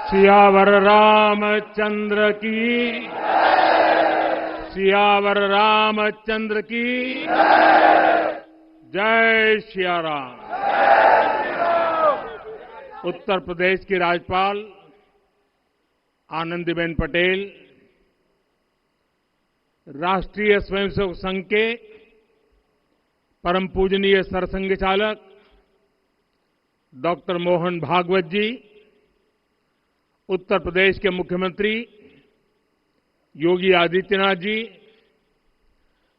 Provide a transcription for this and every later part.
सियावर रामचंद्र की सियावर रामचंद्र की जय सिया राम। उत्तर प्रदेश की राज्यपाल आनंदीबेन पटेल, राष्ट्रीय स्वयंसेवक संघ के परम पूजनीय सरसंघ चालक डॉक्टर मोहन भागवत जी, उत्तर प्रदेश के मुख्यमंत्री योगी आदित्यनाथ जी,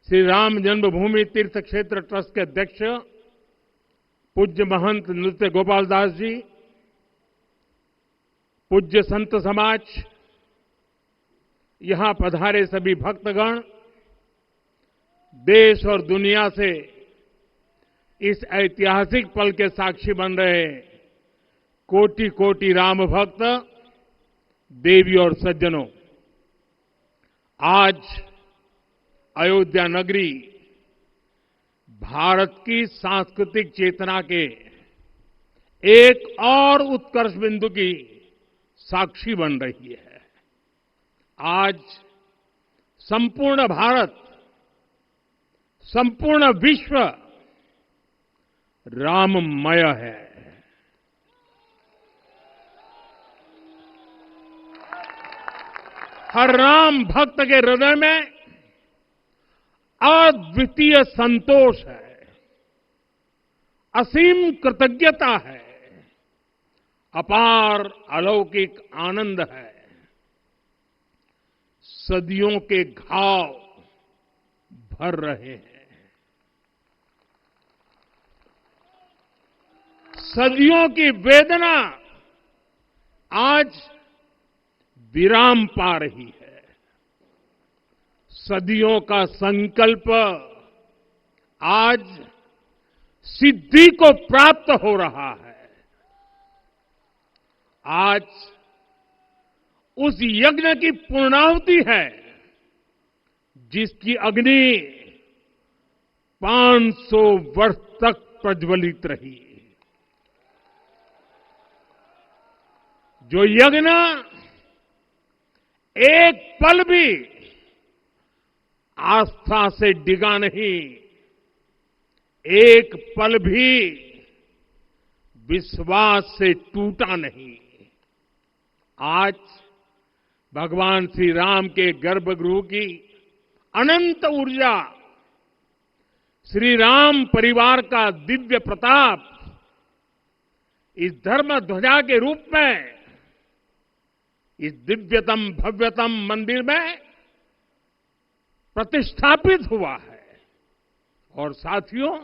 श्री राम जन्मभूमि तीर्थ क्षेत्र ट्रस्ट के अध्यक्ष पूज्य महंत नृत्य गोपाल दास जी, पूज्य संत समाज, यहां पधारे सभी भक्तगण, देश और दुनिया से इस ऐतिहासिक पल के साक्षी बन रहे कोटि कोटि राम भक्त, देवी और सज्जनों, आज अयोध्या नगरी भारत की सांस्कृतिक चेतना के एक और उत्कर्ष बिंदु की साक्षी बन रही है। आज संपूर्ण भारत, संपूर्ण विश्व राममय है। हर राम भक्त के हृदय में अद्वितीय संतोष है, असीम कृतज्ञता है, अपार अलौकिक आनंद है। सदियों के घाव भर रहे हैं, सदियों की वेदना आज विराम पा रही है, सदियों का संकल्प आज सिद्धि को प्राप्त हो रहा है। आज उस यज्ञ की पूर्णाहुति है जिसकी अग्नि 500 वर्ष तक प्रज्वलित रही। जो यज्ञ एक पल भी आस्था से डिगा नहीं, एक पल भी विश्वास से टूटा नहीं। आज भगवान श्री राम के गर्भगृह की अनंत ऊर्जा, श्री राम परिवार का दिव्य प्रताप इस धर्म ध्वजा के रूप में इस दिव्यतम भव्यतम मंदिर में प्रतिष्ठापित हुआ है। और साथियों,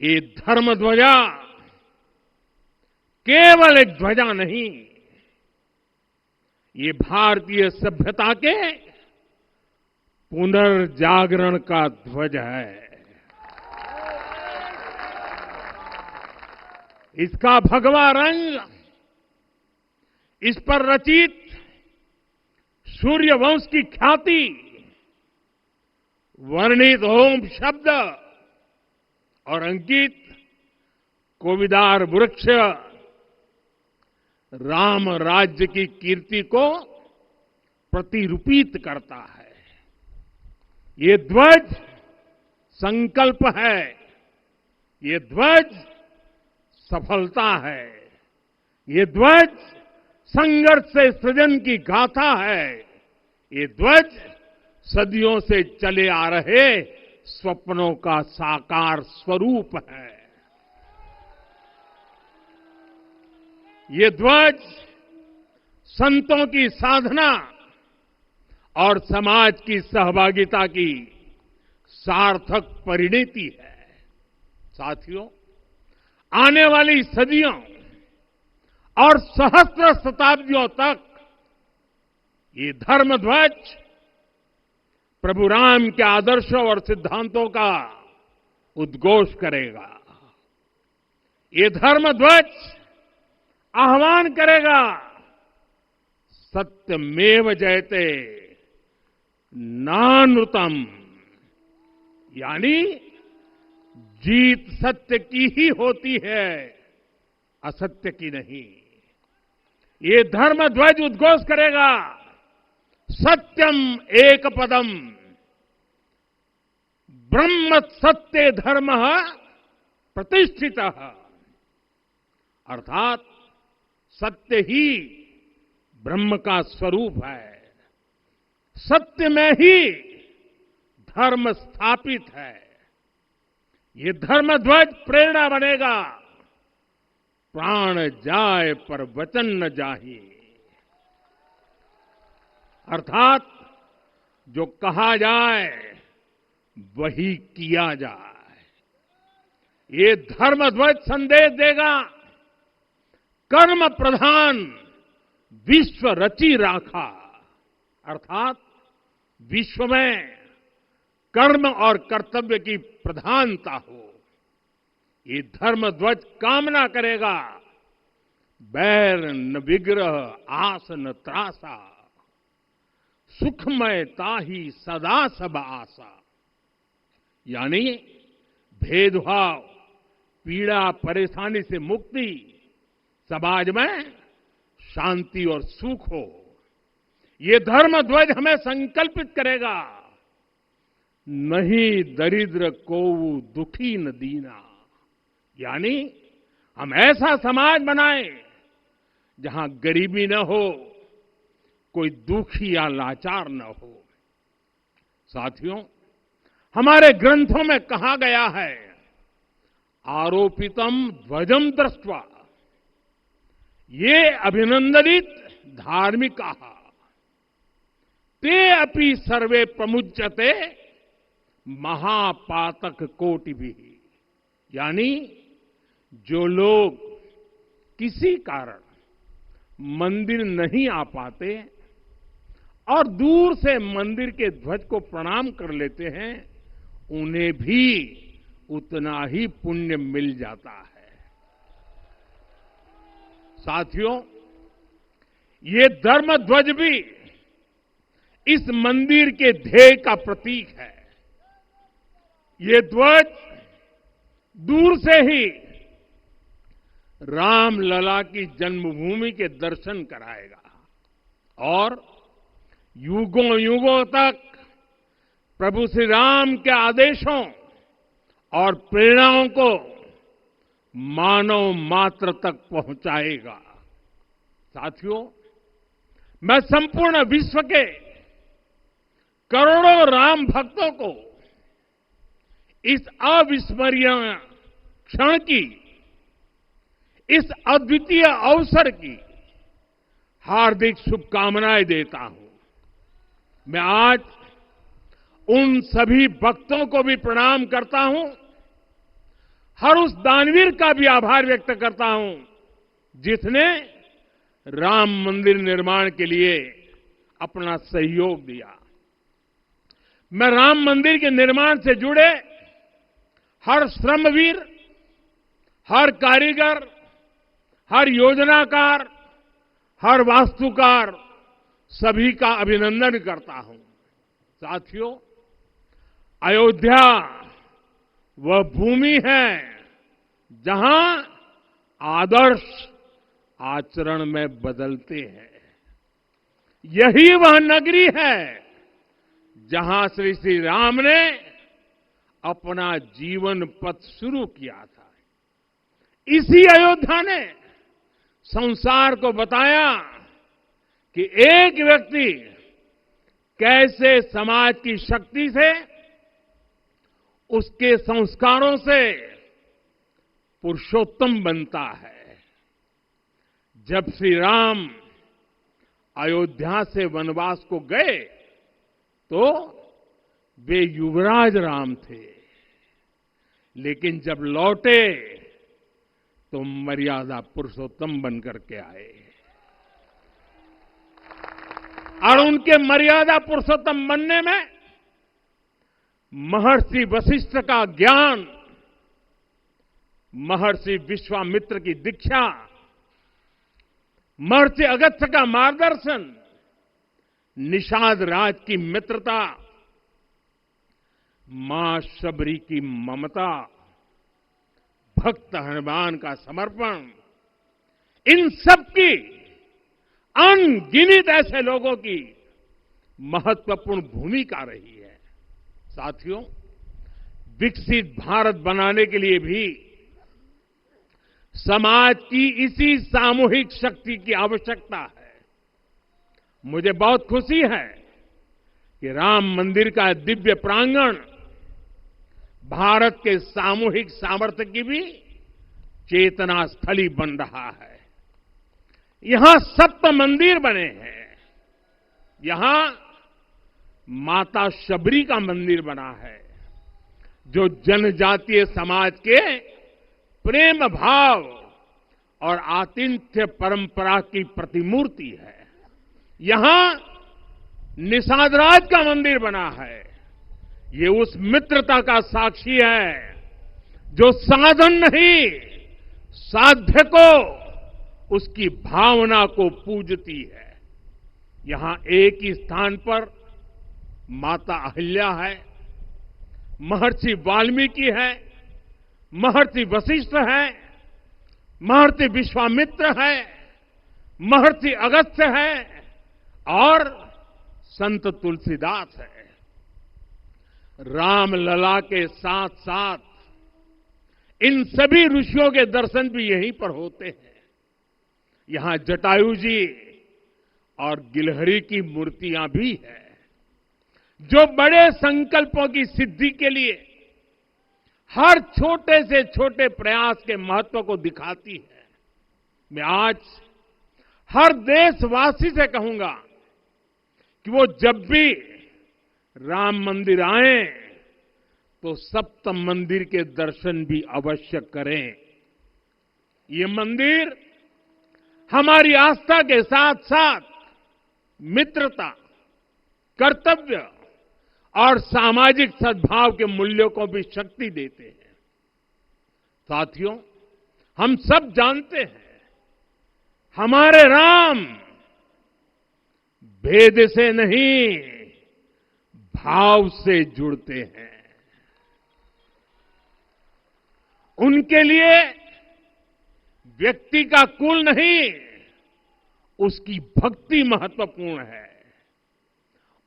ये धर्म ध्वजा केवल एक ध्वजा नहीं, ये भारतीय सभ्यता के पुनर्जागरण का ध्वज है। इसका भगवा रंग, इस पर रचित सूर्य वंश की ख्याति, वर्णित ओम शब्द और अंकित कोविदार वृक्ष राम राज्य की कीर्ति को प्रतिरूपित करता है। ये ध्वज संकल्प है, ये ध्वज सफलता है, ये ध्वज संघर्ष से सृजन की गाथा है, ये ध्वज सदियों से चले आ रहे स्वप्नों का साकार स्वरूप है। ये ध्वज संतों की साधना और समाज की सहभागिता की सार्थक परिणति है। साथियों, आने वाली सदियों और सहस्त्र शताब्दियों तक ये धर्म ध्वज प्रभु राम के आदर्शों और सिद्धांतों का उद्घोष करेगा। ये धर्म ध्वज आह्वान करेगा, सत्यमेव जयते नानृतम, यानी जीत सत्य की ही होती है, असत्य की नहीं। ये धर्म ध्वज उद्घोष करेगा, सत्यम एक पदम, ब्रह्म सत्य धर्म प्रतिष्ठित, अर्थात सत्य ही ब्रह्म का स्वरूप है, सत्य में ही धर्म स्थापित है। ये धर्म ध्वज प्रेरणा बनेगा, प्राण जाए पर वचन न जाहि, अर्थात जो कहा जाए वही किया जाए। ये धर्म ध्वज संदेश देगा, कर्म प्रधान विश्व रची राखा, अर्थात विश्व में कर्म और कर्तव्य की प्रधानता हो। ये धर्म ध्वज कामना करेगा, बैर न विग्रह आस न त्रासा, सुखमय ताहि सदा सब आशा, यानी भेदभाव, पीड़ा परेशानी से मुक्ति, समाज में शांति और सुख हो। ये धर्म ध्वज हमें संकल्पित करेगा, नहीं दरिद्र कोउ दुखी न दीना, यानी हम ऐसा समाज बनाएं जहां गरीबी न हो, कोई दुखी या लाचार न हो। साथियों, हमारे ग्रंथों में कहा गया है, आरोपितम ध्वजम दृष्ट्वा ये अभिनंदनित धार्मिका ते अपि सर्वे प्रमुच्यते महापातक कोटि भी, यानी जो लोग किसी कारण मंदिर नहीं आ पाते और दूर से मंदिर के ध्वज को प्रणाम कर लेते हैं, उन्हें भी उतना ही पुण्य मिल जाता है। साथियों, ये धर्म ध्वज भी इस मंदिर के ध्येय का प्रतीक है। ये ध्वज दूर से ही राम लला की जन्मभूमि के दर्शन कराएगा और युगों युगों तक प्रभु श्री राम के आदेशों और प्रेरणाओं को मानव मात्र तक पहुंचाएगा। साथियों, मैं संपूर्ण विश्व के करोड़ों राम भक्तों को इस अविस्मरणीय क्षण की, इस अद्वितीय अवसर की हार्दिक शुभकामनाएं देता हूं। मैं आज उन सभी भक्तों को भी प्रणाम करता हूं, हर उस दानवीर का भी आभार व्यक्त करता हूं जिसने राम मंदिर निर्माण के लिए अपना सहयोग दिया। मैं राम मंदिर के निर्माण से जुड़े हर श्रमवीर, हर कारीगर, हर योजनाकार, हर वास्तुकार, सभी का अभिनंदन करता हूं। साथियों, अयोध्या वह भूमि है जहां आदर्श आचरण में बदलते हैं। यही वह नगरी है जहां श्री श्री राम ने अपना जीवन पथ शुरू किया था। इसी अयोध्या ने संसार को बताया कि एक व्यक्ति कैसे समाज की शक्ति से, उसके संस्कारों से पुरुषोत्तम बनता है। जब श्री राम अयोध्या से वनवास को गए तो वे युवराज राम थे, लेकिन जब लौटे तो मर्यादा पुरुषोत्तम बनकर के आए और उनके मर्यादा पुरुषोत्तम बनने में महर्षि वशिष्ठ का ज्ञान, महर्षि विश्वामित्र की दीक्षा, महर्षि अगस्त्य का मार्गदर्शन, निषाद राज की मित्रता, मां शबरी की ममता, भक्त हनुमान का समर्पण, इन सब की अनगिनत ऐसे लोगों की महत्वपूर्ण भूमिका रही है। साथियों, विकसित भारत बनाने के लिए भी समाज की इसी सामूहिक शक्ति की आवश्यकता है। मुझे बहुत खुशी है कि राम मंदिर का दिव्य प्रांगण भारत के सामूहिक सामर्थ्य की भी चेतना स्थली बन रहा है। यहां 7 मंदिर बने हैं। यहां माता शबरी का मंदिर बना है, जो जनजातीय समाज के प्रेम भाव और आतिथ्य परंपरा की प्रतिमूर्ति है। यहां निषादराज का मंदिर बना है। ये उस मित्रता का साक्षी है जो साधन नहीं, साध्य को, उसकी भावना को पूजती है। यहां एक ही स्थान पर माता अहिल्या है, महर्षि वाल्मीकि है, महर्षि वशिष्ठ है, महर्षि विश्वामित्र है, महर्षि अगस्त्य है और संत तुलसीदास है। रामलला के साथ साथ इन सभी ऋषियों के दर्शन भी यहीं पर होते हैं। यहां जटायु जी और गिलहरी की मूर्तियां भी है, जो बड़े संकल्पों की सिद्धि के लिए हर छोटे से छोटे प्रयास के महत्व को दिखाती है। मैं आज हर देशवासी से कहूंगा कि वो जब भी राम मंदिर आए तो सप्त मंदिर के दर्शन भी अवश्य करें। ये मंदिर हमारी आस्था के साथ साथ मित्रता, कर्तव्य और सामाजिक सद्भाव के मूल्यों को भी शक्ति देते हैं। साथियों, हम सब जानते हैं हमारे राम भेद से नहीं, भाव से जुड़ते हैं। उनके लिए व्यक्ति का कुल नहीं, उसकी भक्ति महत्वपूर्ण है।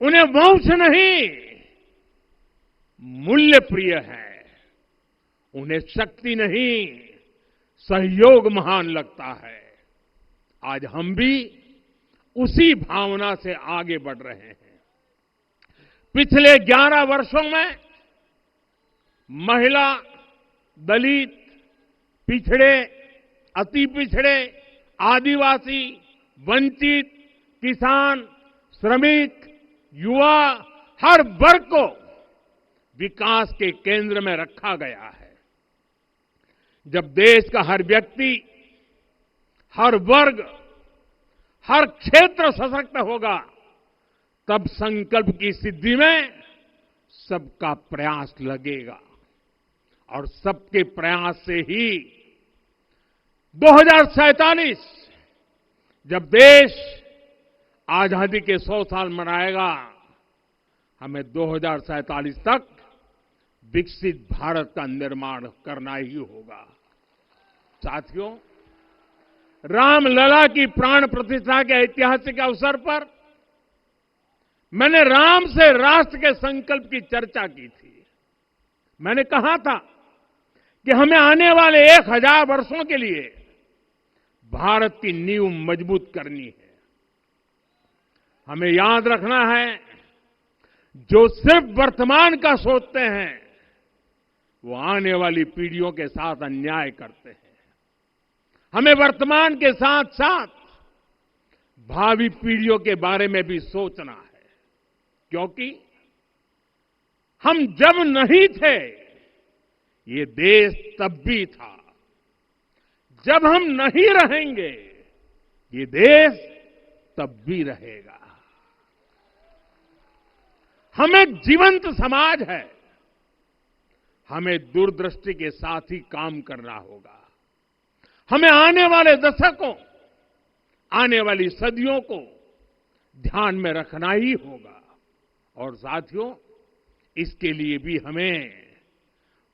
उन्हें वंश नहीं, मूल्य प्रिय है। उन्हें शक्ति नहीं, सहयोग महान लगता है। आज हम भी उसी भावना से आगे बढ़ रहे हैं। पिछले 11 वर्षों में महिला, दलित, पिछड़े, अति पिछड़े, आदिवासी, वंचित, किसान, श्रमिक, युवा, हर वर्ग को विकास के केंद्र में रखा गया है। जब देश का हर व्यक्ति, हर वर्ग, हर क्षेत्र सशक्त होगा, तब संकल्प की सिद्धि में सबका प्रयास लगेगा और सबके प्रयास से ही 2047 जब देश आजादी के 100 साल मनाएगा, हमें 2047 तक विकसित भारत का निर्माण करना ही होगा। साथियों, रामलला की प्राण प्रतिष्ठा के ऐतिहासिक अवसर पर मैंने राम से राष्ट्र के संकल्प की चर्चा की थी। मैंने कहा था कि हमें आने वाले 1000 वर्षों के लिए भारत की नींव मजबूत करनी है। हमें याद रखना है, जो सिर्फ वर्तमान का सोचते हैं वो आने वाली पीढ़ियों के साथ अन्याय करते हैं। हमें वर्तमान के साथ साथ भावी पीढ़ियों के बारे में भी सोचना है, क्योंकि हम जब नहीं थे ये देश तब भी था, जब हम नहीं रहेंगे ये देश तब भी रहेगा। हम एक जीवंत समाज है, हमें दूरदृष्टि के साथ ही काम करना होगा। हमें आने वाले दशकों, आने वाली सदियों को ध्यान में रखना ही होगा। और साथियों, इसके लिए भी हमें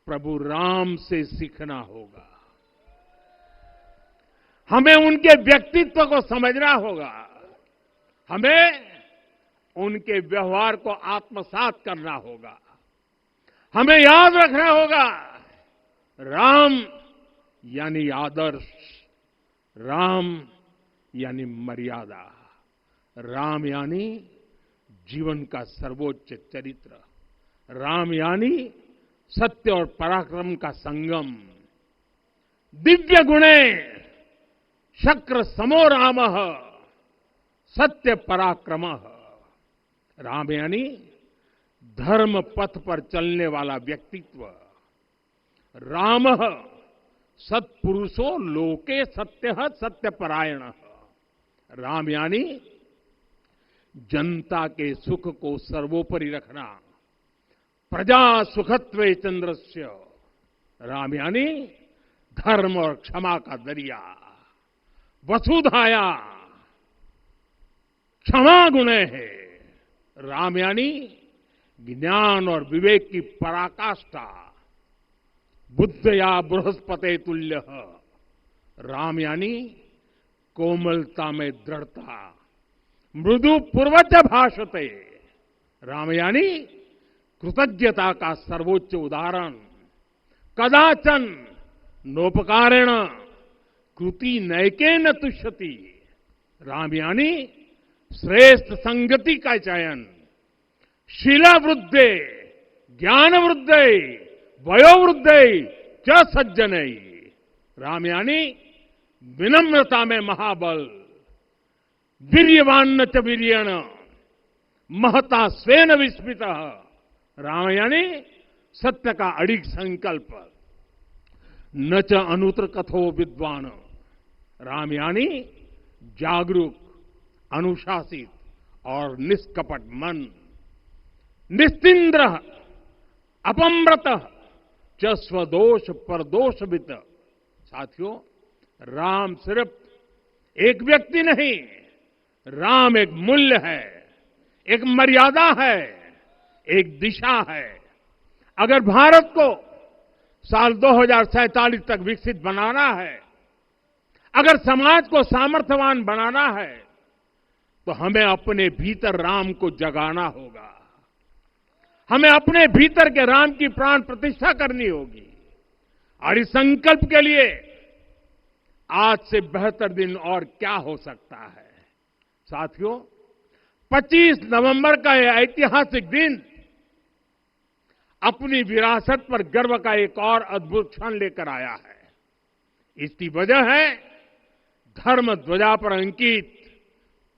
प्रभु राम से सीखना होगा। हमें उनके व्यक्तित्व को समझना होगा। हमें उनके व्यवहार को आत्मसात करना होगा। हमें याद रखना होगा, राम यानी आदर्श, राम यानी मर्यादा, राम यानी जीवन का सर्वोच्च चरित्र, राम यानी सत्य और पराक्रम का संगम। दिव्य गुणे शक्र समो रामः सत्य पराक्रमः। राम यानी धर्म पथ पर चलने वाला व्यक्तित्व। रामः सत्पुरुषो लोके सत्यः सत्यपरायणः। राम यानी जनता के सुख को सर्वोपरि रखना। प्रजा सुखत्वे चंद्रस्य। राम यानी धर्म और क्षमा का दरिया। वसुधाया क्षमा गुणे है। राम यानी ज्ञान और विवेक की पराकाष्ठा। बुद्धया बृहस्पते तुल्य। राम यानी कोमलता में दृढ़ता। मृदु पूर्वज भाषते। राम यानी कृतज्ञता का सर्वोच्च उदाहरण। कदाचन नोपकारेण कृति नैकेन तुष्यति। राम यानी श्रेष्ठ संगति का चयन। शिला वृद्धे ज्ञान वृद्धे वयोवृद्धे च सज्जनै। राम यानी विनम्रता में महाबल। वीर्यवान च वीर्येण महता स्वेन विस्मितः। राम यानी सत्य का अडिग संकल्प। न च अनुत्र कथो विद्वान। राम यानी जागरूक, अनुशासित और निष्कपट मन। निस्तिंद्र अपम्रत च स्वदोष परदोषवित। साथियों, राम सिर्फ एक व्यक्ति नहीं, राम एक मूल्य है, एक मर्यादा है, एक दिशा है। अगर भारत को साल 2047 तक विकसित बनाना है, अगर समाज को सामर्थ्यवान बनाना है, तो हमें अपने भीतर राम को जगाना होगा। हमें अपने भीतर के राम की प्राण प्रतिष्ठा करनी होगी। और इस संकल्प के लिए आज से बेहतर दिन और क्या हो सकता है। साथियों, 25 नवंबर का यह ऐतिहासिक दिन अपनी विरासत पर गर्व का एक और अद्भुत क्षण लेकर आया है। इसकी वजह है धर्म ध्वजा पर अंकित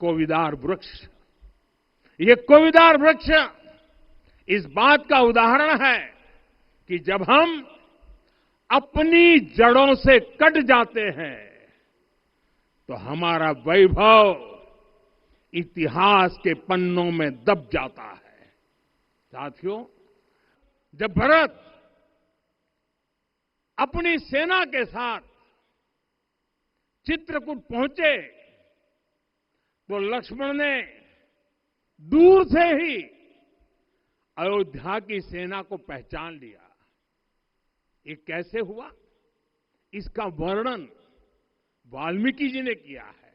कोविदार वृक्ष। ये कोविदार वृक्ष इस बात का उदाहरण है कि जब हम अपनी जड़ों से कट जाते हैं तो हमारा वैभव इतिहास के पन्नों में दब जाता है। साथियों, जब भरत अपनी सेना के साथ चित्रकूट पहुंचे तो लक्ष्मण ने दूर से ही अयोध्या की सेना को पहचान लिया। ये कैसे हुआ, इसका वर्णन वाल्मीकि जी ने किया है।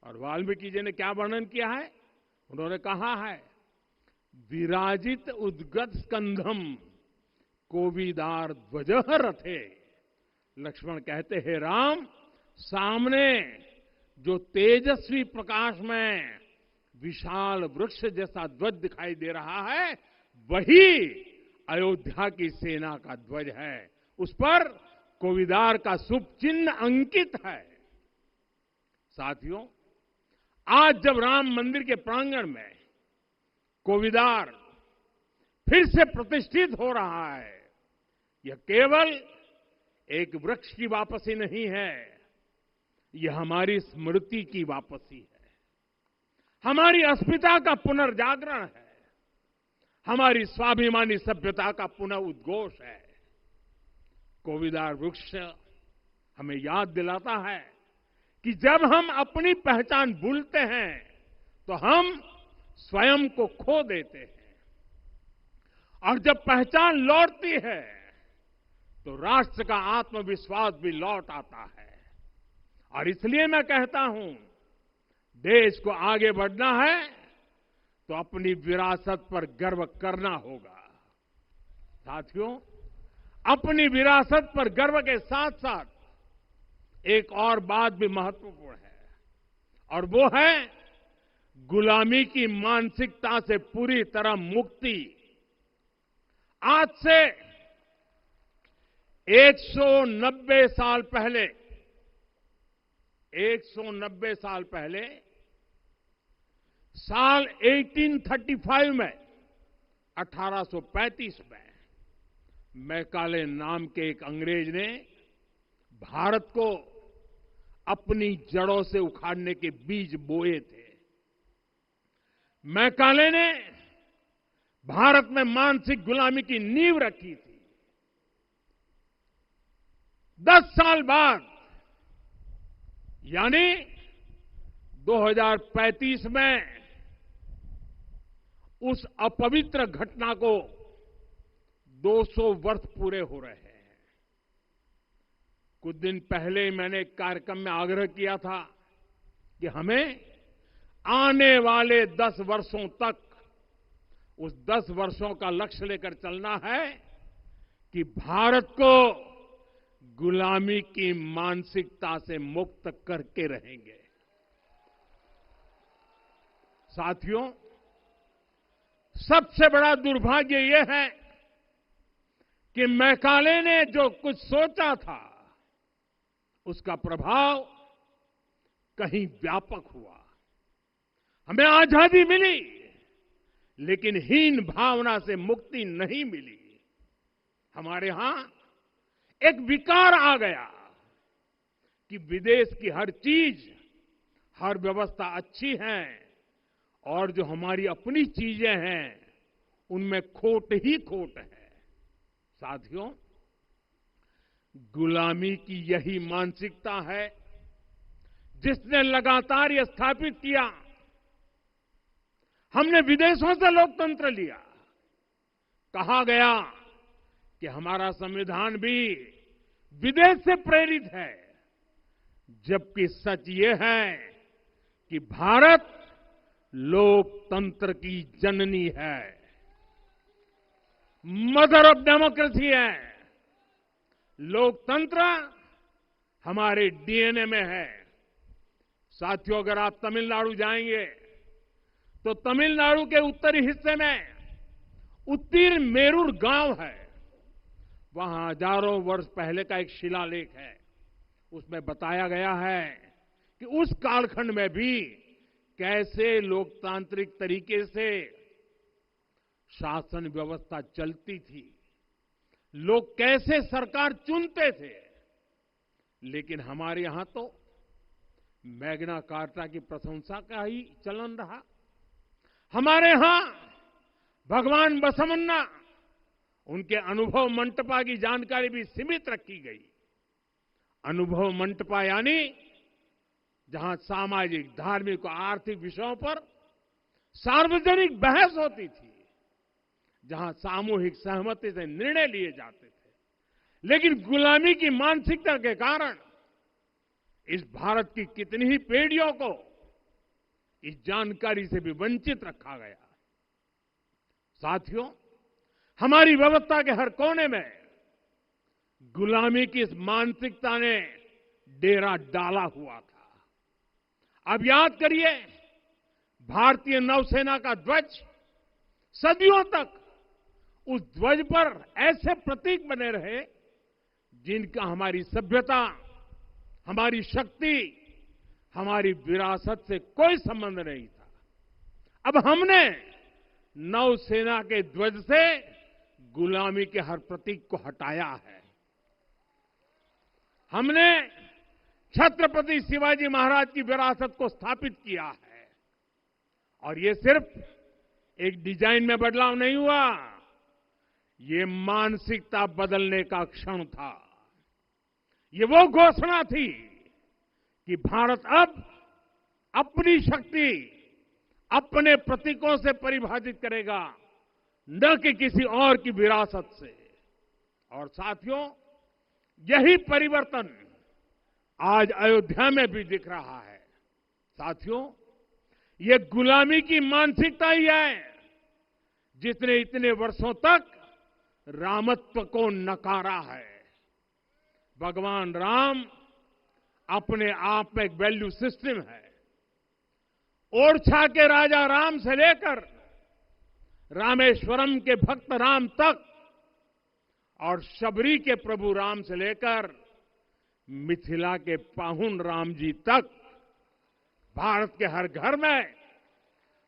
और वाल्मीकि जी ने क्या वर्णन किया है? उन्होंने कहा है, विराजित उद्गत स्कंधम कोविदार ध्वजः रथे। लक्ष्मण कहते हैं, राम, सामने जो तेजस्वी प्रकाश में विशाल वृक्ष जैसा ध्वज दिखाई दे रहा है, वही अयोध्या की सेना का ध्वज है। उस पर कोविदार का शुभ चिन्ह अंकित है। साथियों, आज जब राम मंदिर के प्रांगण में कोविदार फिर से प्रतिष्ठित हो रहा है, यह केवल एक वृक्ष की वापसी नहीं है, यह हमारी स्मृति की वापसी है, हमारी अस्मिता का पुनर्जागरण है, हमारी स्वाभिमानी सभ्यता का पुनः उद्घोष है। कोविदार वृक्ष हमें याद दिलाता है कि जब हम अपनी पहचान भूलते हैं तो हम स्वयं को खो देते हैं, और जब पहचान लौटती है तो राष्ट्र का आत्मविश्वास भी लौट आता है। और इसलिए मैं कहता हूं, देश को आगे बढ़ना है तो अपनी विरासत पर गर्व करना होगा। साथियों, अपनी विरासत पर गर्व के साथ साथ एक और बात भी महत्वपूर्ण है, और वो है गुलामी की मानसिकता से पूरी तरह मुक्ति। आज से 190 साल पहले 190 साल पहले साल 1835 में 1835 में मैकाले नाम के एक अंग्रेज ने भारत को अपनी जड़ों से उखाड़ने के बीज बोए थे। मैकाले ने भारत में मानसिक गुलामी की नींव रखी थी। 10 साल बाद यानी 2035 में उस अपवित्र घटना को 200 वर्ष पूरे हो रहे हैं। कुछ दिन पहले मैंने एक कार्यक्रम में आग्रह किया था कि हमें आने वाले 10 वर्षों तक उस 10 वर्षों का लक्ष्य लेकर चलना है कि भारत को गुलामी की मानसिकता से मुक्त करके रहेंगे। साथियों, सबसे बड़ा दुर्भाग्य यह है कि मैकाले ने जो कुछ सोचा था उसका प्रभाव कहीं व्यापक हुआ। हमें आजादी मिली, लेकिन हीन भावना से मुक्ति नहीं मिली। हमारे यहां एक विकार आ गया कि विदेश की हर चीज, हर व्यवस्था अच्छी है और जो हमारी अपनी चीजें हैं उनमें खोट ही खोट है। साथियों, गुलामी की यही मानसिकता है जिसने लगातार यह स्थापित किया। हमने विदेशों से लोकतंत्र लिया। कहा गया कि हमारा संविधान भी विदेश से प्रेरित है, जबकि सच ये है कि भारत लोकतंत्र की जननी है, मदर ऑफ डेमोक्रेसी है। लोकतंत्र हमारे डीएनए में है। साथियों, अगर आप तमिलनाडु जाएंगे तो तमिलनाडु के उत्तरी हिस्से में उत्तीरमेरूर गांव है। वहां हजारों वर्ष पहले का एक शिलालेख है। उसमें बताया गया है कि उस कालखंड में भी कैसे लोकतांत्रिक तरीके से शासन व्यवस्था चलती थी, लोग कैसे सरकार चुनते थे। लेकिन हमारे यहां तो मैग्ना कार्टा की प्रशंसा का ही चलन रहा। हमारे यहां भगवान बसवन्ना, उनके अनुभव मंटपा की जानकारी भी सीमित रखी गई। अनुभव मंटपा यानी जहां सामाजिक, धार्मिक और आर्थिक विषयों पर सार्वजनिक बहस होती थी, जहां सामूहिक सहमति से निर्णय लिए जाते थे। लेकिन गुलामी की मानसिकता के कारण इस भारत की कितनी ही पीढ़ियों को इस जानकारी से भी वंचित रखा गया। साथियों, हमारी व्यवस्था के हर कोने में गुलामी की इस मानसिकता ने डेरा डाला हुआ था। अब याद करिए, भारतीय नौसेना का ध्वज सदियों तक उस ध्वज पर ऐसे प्रतीक बने रहे जिनका हमारी सभ्यता, हमारी शक्ति, हमारी विरासत से कोई संबंध नहीं था। अब हमने नौसेना के ध्वज से गुलामी के हर प्रतीक को हटाया है। हमने छत्रपति शिवाजी महाराज की विरासत को स्थापित किया है। और ये सिर्फ एक डिजाइन में बदलाव नहीं हुआ, ये मानसिकता बदलने का क्षण था। ये वो घोषणा थी कि भारत अब अपनी शक्ति अपने प्रतीकों से परिभाषित करेगा, न कि किसी और की विरासत से। और साथियों, यही परिवर्तन आज अयोध्या में भी दिख रहा है। साथियों, ये गुलामी की मानसिकता ही है जिसने इतने वर्षों तक रामत्व को नकारा है। भगवान राम अपने आप में एक वैल्यू सिस्टम है। ओरछा के राजा राम से लेकर रामेश्वरम के भक्त राम तक और शबरी के प्रभु राम से लेकर मिथिला के पाहुन राम जी तक भारत के हर घर में,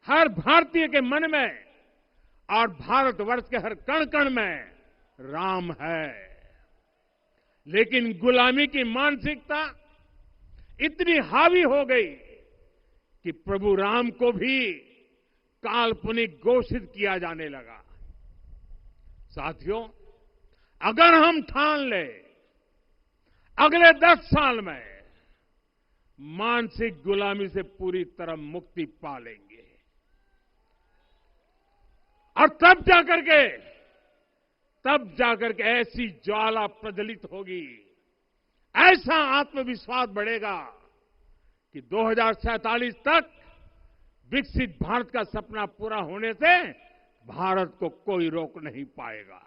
हर भारतीय के मन में और भारतवर्ष के हर कण कण में राम है। लेकिन गुलामी की मानसिकता इतनी हावी हो गई कि प्रभु राम को भी काल्पनिक घोषित किया जाने लगा। साथियों, अगर हम ठान ले अगले 10 साल में मानसिक गुलामी से पूरी तरह मुक्ति पा लेंगे और तब जाकर के ऐसी ज्वाला प्रज्वलित होगी, ऐसा आत्मविश्वास बढ़ेगा कि 2047 तक विकसित भारत का सपना पूरा होने से भारत को कोई रोक नहीं पाएगा।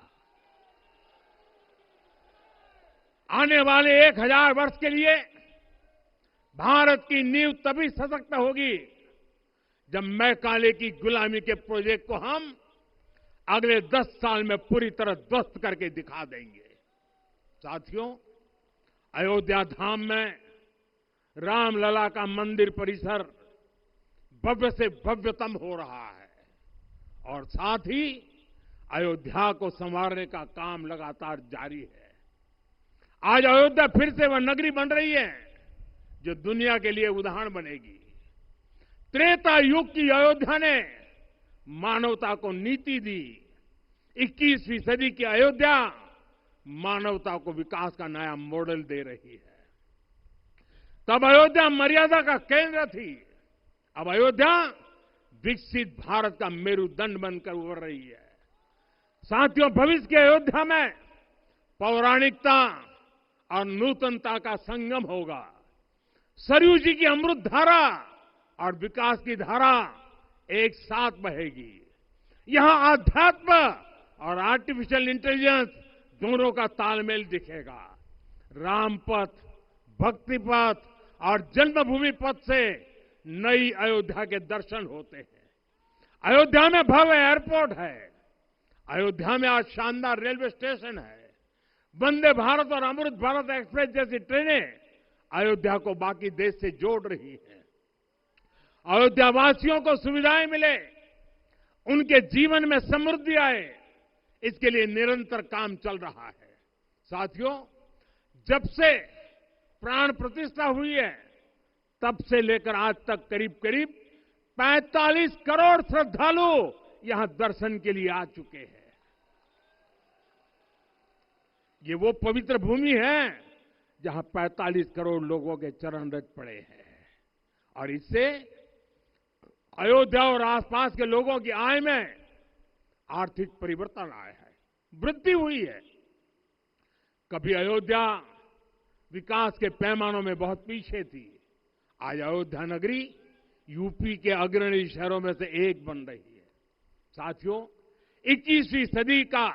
आने वाले 1000 वर्ष के लिए भारत की नींव तभी सशक्त होगी जब मैकाले की गुलामी के प्रोजेक्ट को हम अगले 10 साल में पूरी तरह ध्वस्त करके दिखा देंगे। साथियों, अयोध्या धाम में रामलला का मंदिर परिसर भव्य से भव्यतम हो रहा है और साथ ही अयोध्या को संवारने का काम लगातार जारी है। आज अयोध्या फिर से वह नगरी बन रही है जो दुनिया के लिए उदाहरण बनेगी। त्रेता युग की अयोध्या ने मानवता को नीति दी। 21वीं सदी की अयोध्या मानवता को विकास का नया मॉडल दे रही है। तब अयोध्या मर्यादा का केंद्र थी, अब अयोध्या विकसित भारत का मेरुदंड बनकर उभर रही है। साथियों, भविष्य की अयोध्या में पौराणिकता और नूतनता का संगम होगा। सरयू जी की अमृत धारा और विकास की धारा एक साथ बहेगी। यहां आध्यात्म और आर्टिफिशियल इंटेलिजेंस दोनों का तालमेल दिखेगा। राम पथ, भक्ति पथ और जन्मभूमि पथ से नई अयोध्या के दर्शन होते हैं। अयोध्या में भव्य एयरपोर्ट है। अयोध्या में आज शानदार रेलवे स्टेशन है। वंदे भारत और अमृत भारत एक्सप्रेस जैसी ट्रेनें अयोध्या को बाकी देश से जोड़ रही हैं। अयोध्या वासियों को सुविधाएं मिले, उनके जीवन में समृद्धि आए, इसके लिए निरंतर काम चल रहा है। साथियों, जब से प्राण प्रतिष्ठा हुई है तब से लेकर आज तक करीब करीब 45 करोड़ श्रद्धालु यहां दर्शन के लिए आ चुके हैं। ये वो पवित्र भूमि है जहां 45 करोड़ लोगों के चरण रज पड़े हैं और इससे अयोध्या और आसपास के लोगों की आय में आर्थिक परिवर्तन आया है, वृद्धि हुई है। कभी अयोध्या विकास के पैमानों में बहुत पीछे थी, आज अयोध्या नगरी यूपी के अग्रणी शहरों में से एक बन रही है। साथियों, 21वीं सदी का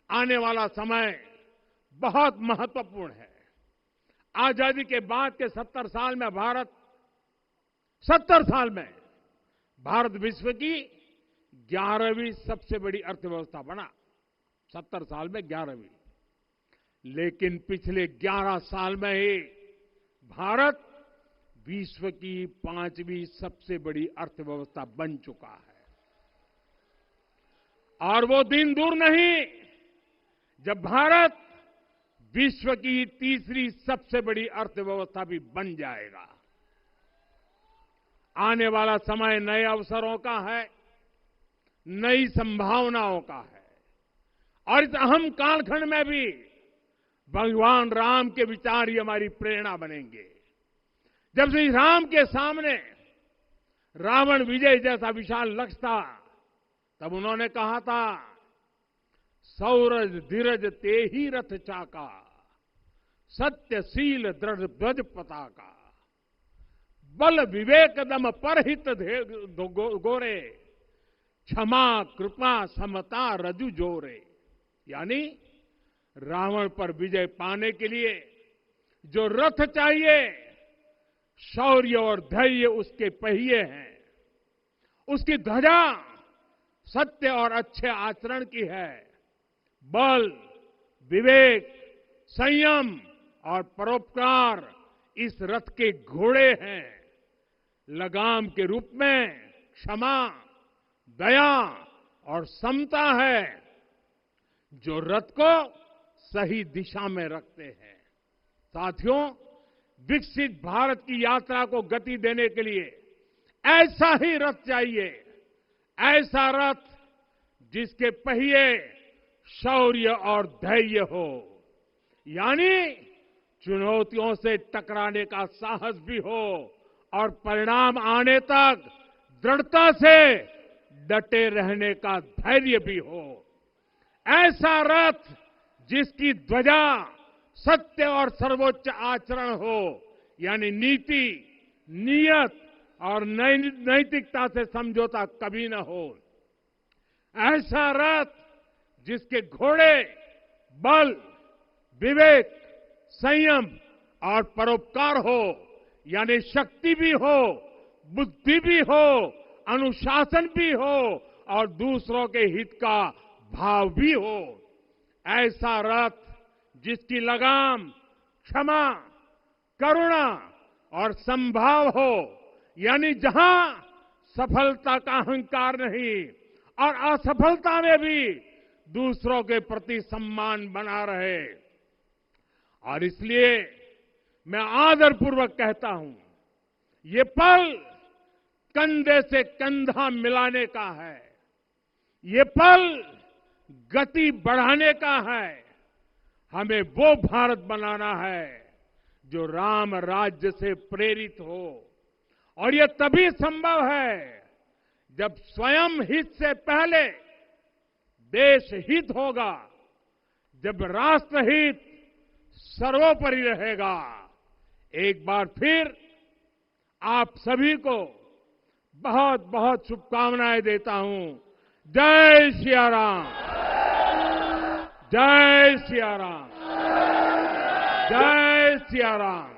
आने वाला समय बहुत महत्वपूर्ण है। आजादी के बाद के 70 साल में भारत विश्व की 11वीं सबसे बड़ी अर्थव्यवस्था बना। 70 साल में 11वीं। लेकिन पिछले 11 साल में ही भारत विश्व की 5वीं सबसे बड़ी अर्थव्यवस्था बन चुका है। और वो दिन दूर नहीं जब भारत विश्व की 3री सबसे बड़ी अर्थव्यवस्था भी बन जाएगा। आने वाला समय नए अवसरों का है, नई संभावनाओं का है और इस अहम कालखंड में भी भगवान राम के विचार ही हमारी प्रेरणा बनेंगे। जब श्री राम के सामने रावण विजय जैसा विशाल लक्ष्य था, तब उन्होंने कहा था, सौरज धीरज ते ही रथ चाका, सत्यशील दृढ़ ध्वज पताका। बल विवेक दम परहित गोरे, क्षमा कृपा समता रजु जोरे। यानी रावण पर विजय पाने के लिए जो रथ चाहिए, शौर्य और धैर्य उसके पहिए हैं, उसकी ध्वजा सत्य और अच्छे आचरण की है, बल विवेक संयम और परोपकार इस रथ के घोड़े हैं, लगाम के रूप में क्षमा दया और समता है जो रथ को सही दिशा में रखते हैं। साथियों, विकसित भारत की यात्रा को गति देने के लिए ऐसा ही रथ चाहिए, ऐसा रथ जिसके पहिए शौर्य और धैर्य हो, यानी चुनौतियों से टकराने का साहस भी हो और परिणाम आने तक दृढ़ता से डटे रहने का धैर्य भी हो। ऐसा रथ जिसकी ध्वजा सत्य और सर्वोच्च आचरण हो, यानी नीति नियत और नैतिकता से समझौता कभी न हो। ऐसा रथ जिसके घोड़े बल विवेक संयम और परोपकार हो, यानी शक्ति भी हो बुद्धि भी हो अनुशासन भी हो और दूसरों के हित का भाव भी हो। ऐसा रथ जिसकी लगाम क्षमा करुणा और संभाव हो, यानी जहां सफलता का अहंकार नहीं और असफलता में भी दूसरों के प्रति सम्मान बना रहे। और इसलिए मैं आदरपूर्वक कहता हूं, ये पल कंधे से कंधा मिलाने का है, ये पल गति बढ़ाने का है। हमें वो भारत बनाना है जो राम राज्य से प्रेरित हो, और ये तभी संभव है जब स्वयं हित से पहले देश हित होगा, जब राष्ट्र हित सर्वोपरि रहेगा। एक बार फिर आप सभी को बहुत बहुत शुभकामनाएं देता हूं। जय सिया राम, जय सिया राम, जय सिया राम।